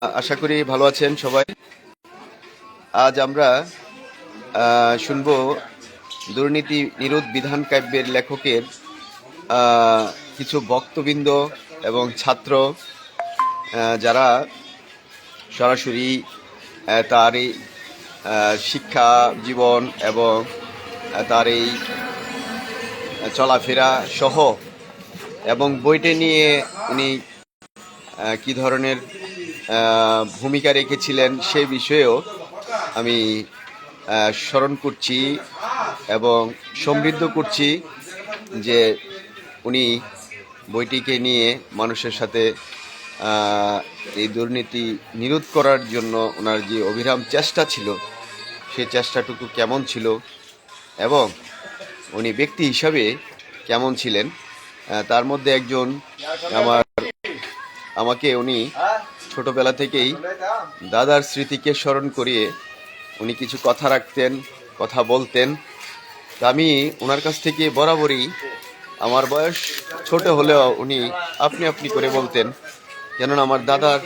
আশা করি ভালো আছেন সবাই। আজ আমরা শুনবো দুর্নীতি নিরোধ বিধান কাব্যের লেখকের কিছু ভক্তবৃন্দ এবং ছাত্র যারা সরাসরি তার এই শিক্ষা জীবন এবং তার এই চলাফেরা সহ এবং বইটি নিয়ে উনি কি ধরনের ভূমিকা রেখেছিলেন সেই বিষয়েও আমি স্মরণ করছি এবং সমৃদ্ধ করছি যে উনি বইটিকে নিয়ে মানুষের সাথে এই দুর্নীতি নিরোধ করার জন্য ওনার যে অবিরাম চেষ্টা ছিল সেই চেষ্টাটুকু কেমন ছিল এবং উনি ব্যক্তি হিসাবে কেমন ছিলেন। তার মধ্যে একজন আমাকে উনি ছোটবেলা থেকেই দাদার স্মৃতিকে স্মরণ করিয়ে উনি কিছু কথা রাখতেন, কথা বলতেন। তা আমি ওনার কাছ থেকে বরাবরই, আমার বয়স ছোট হলেও উনি আপনি আপনি করে বলতেন, কেননা আমার দাদার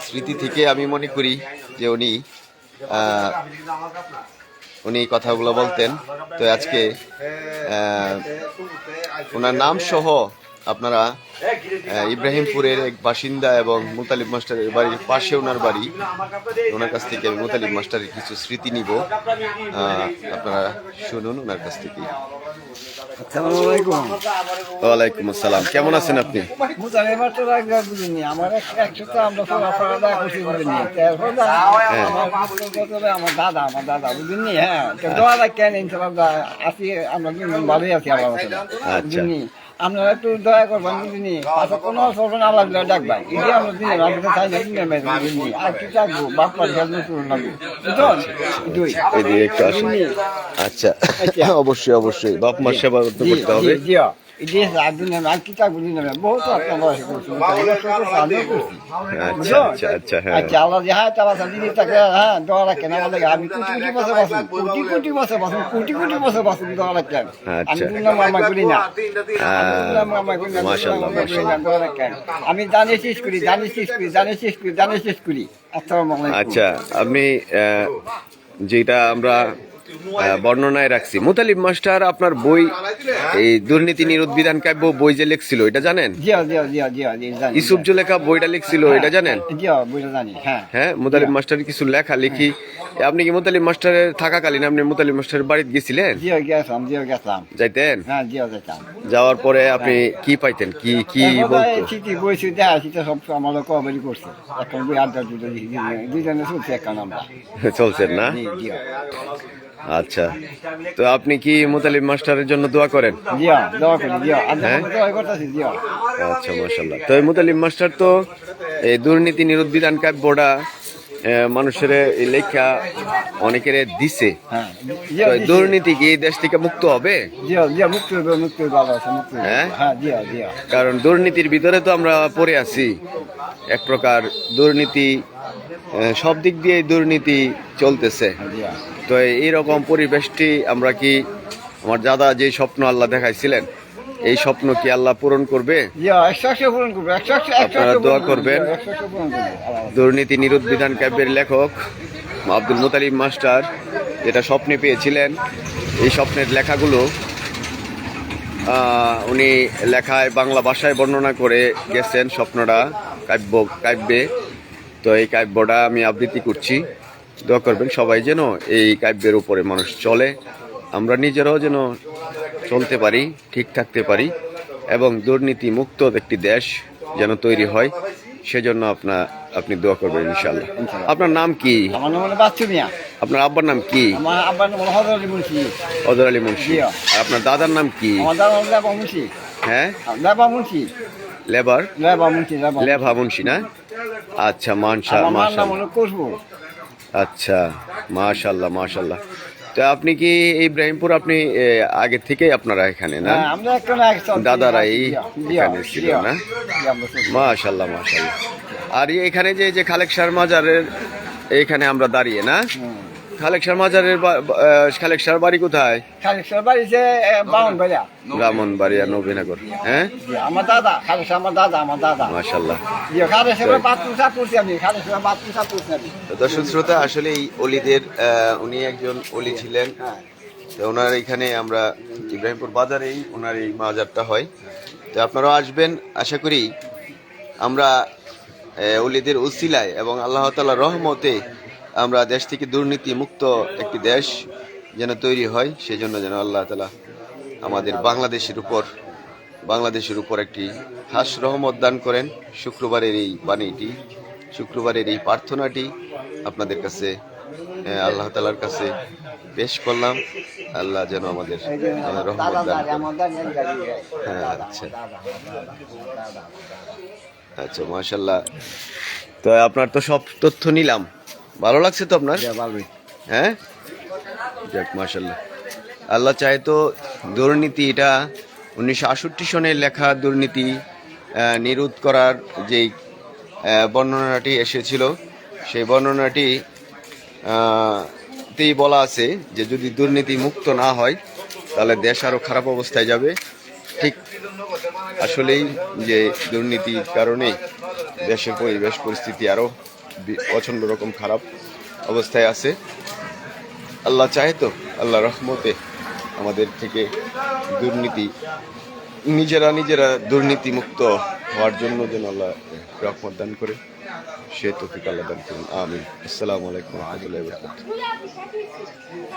স্মৃতি থেকে আমি মনে করি যে উনি কথাগুলো বলতেন। তো আজকে ওনার নাম সহ আপনারা ইব্রাহিমপুরের এক বাসিন্দা এবং মুতালিব মাস্টারের বাড়ির পাশে ওনার বাড়ি, ওনার কাছ থেকে আমি মুতালিব মাস্টারের কিছু স্মৃতি নিব। আপনারা শুনুন ওনার কাছ থেকে। ওয়ালাইকুম আসসালাম, কেমন আছেন আপনি? আমার দাদা বুঝলি, হ্যাঁ কেন আছি, আমরা ভালোই আছি। আপনারা একটু দয়া করবেন বুঝিনি, পাশে কোনো করবেন, আল্লাহ ডাকবেন, এটি আমরা দিনে আপনাদের চাই না দিনে বুঝিনি, আর কি চাকবো বাপমার জন্ম করুন লাগবে আচ্ছা, অবশ্যই অবশ্যই বাপ মার সেবা করতে হবে। আমি জানি শেষ করি, জানি শেষ করি, জানি শেষ করি, জানি শেষ করি। আচ্ছা, আপনি যেটা আমরা বর্ণনায় রাখছি, মুতালিব মাস্টার আপনার বই এই দুর্নীতি নিরোধ বিধান কাব্য বই যে লিখছিল এটা জানেন? ইসুফ জুলেখা বইটা লিখছিল এটা জানেন? হ্যাঁ, মুতালিব মাস্টার কিছু লেখা লিখি। আপনি কি মুতালিব মাস্টারের থাকাকালীন আপনি মুতালিব মাস্টারের বাড়িতে গেছিলেন? যাইতেন? যাওয়ার পরে আপনি কি পাইতেন, কি কি চলছেন না? আচ্ছা, তো আপনি কি মুতালিব মাস্টারের জন্য দোয়া করেন? আচ্ছা, মাশাআল্লাহ। তো এই মুতালিব মাস্টার তো এই দুর্নীতি নিরোধ বিধান কাব্যটা মানুষের এই লেখা অনেকের দিছে। দুর্নীতি কি দেশ থেকে মুক্ত হবে? হ্যাঁ, কারণ দুর্নীতির ভিতরে তো আমরা পড়ে আছি। এক প্রকার দুর্নীতি, সব দিক দিয়ে দুর্নীতি চলতেছে। তো এইরকম পরিবেশটি আমরা কি, আমার দাদা যে স্বপ্ন আল্লাহ দেখাইছিলেন, এই স্বপ্ন কি আল্লাহ পূরণ করবে? আপনারা দোয়া করবেন। দুর্নীতি নিরোধ বিধান কাব্যের লেখক আব্দুল মুতালিব মাস্টার যেটা স্বপ্নে পেয়েছিলেন, এই স্বপ্নের লেখাগুলো উনি লেখায় বাংলা ভাষায় বর্ণনা করে গেছেন স্বপ্নটা কাব্যে। তো এই কাব্যটা আমি আবৃত্তি করছি, দোয়া করবেন সবাই যেন এই কাব্যের উপরে মানুষ চলে, আমরা নিজেরাও যেন চলতে পারি, ঠিক থাকতে পারি এবং দুর্নীতি মুক্ত একটি দেশ যেন তৈরি হয়, সেজন্য আপনি দোয়া করবেন ইনশাআল্লাহ। আপনার নাম কি? আপনার আব্বার নাম কি? হযরত আলী মুন্সি। আপনার দাদার নাম কি? হ্যাঁ, লেভা মুন্সি না? আচ্ছা, আচ্ছা, মাশাআল্লাহ মাশাআল্লাহ। তো আপনি কি ইব্রাহিমপুর, আপনি আগে থেকেই আপনারা এখানে না? দাদারা এখানে ছিল না? মাশাআল্লাহ মাশাআল্লাহ। আর এখানে যে খালেক শাহ মাজারের এইখানে আমরা দাঁড়িয়ে না, খালেক শাহ মাজারের খালেক শাহর বাড়ি কোথায়? খালেক শাহ বাড়িছে বামন বাড়িয়া, ব্রাহ্মণবাড়িয়া নবীনগর। হ্যাঁ, আমার দাদা খালেক শাহ, আমার দাদা। মাশাআল্লাহ। খালেক শাহ বাথরুম সাফ করছি আমি, খালেক শাহ বাথরুম সাফ করছি আমি। তো দর্শক শ্রোতা, আসলে এই অলিদের উনি একজন অলি ছিলেন। তো ওনার এখানে আমরা ইব্রাহিমপুর বাজারেই ওনার এই মাজারটা হয়। তো আপনারাও আসবেন, আশা করি আমরা অলিদের উসিলায় এবং আল্লাহ তাআলার রহমতে আমরা দেশ থেকে দুর্নীতি মুক্ত একটি দেশ যেন তৈরি হয়, সেজন্য যেন আল্লাহ তাআলা আমাদের বাংলাদেশের উপর একটি খাস রহমত দান করেন। শুক্রবারের এই বাণীটি, শুক্রবারের এই প্রার্থনাটি আপনাদের কাছে আল্লাহ তাআলার কাছে পেশ করলাম। আল্লাহ যেন আমাদের রহমত দান করেন। হ্যাঁ, আচ্ছা, মাশাআল্লাহ। তো আপনার তো সব তথ্য নিলাম, ভালো লাগছে তো আপনার? হ্যাঁ, যাক, মাশাআল্লাহ। আল্লাহ চায় তো দুর্নীতি, এটা 1968 সনের লেখা দুর্নীতি নিরোধ করার যেই বর্ণনাটি এসেছিল, সেই বর্ণনাটি তেই বলা আছে যে যদি দুর্নীতি মুক্ত না হয় তাহলে দেশ আরো খারাপ অবস্থায় যাবে। ঠিক আসলেই যে দুর্নীতির কারণে দেশের পরিবেশ পরিস্থিতি আরো প্রচন্ড রকম খারাপ অবস্থায় আছে। আল্লাহ চায় তো আল্লাহ রহমতে আমাদের থেকে দুর্নীতি নিজেরা দুর্নীতি মুক্ত হওয়ার জন্য যেন আল্লাহ রহমত দান করে, সে তৌফিক আল্লাহ দান করুন। আমিন। আসসালামু আলাইকুম ওয়া রাহমাতুল্লাহি ওয়া বারাকাতুহু।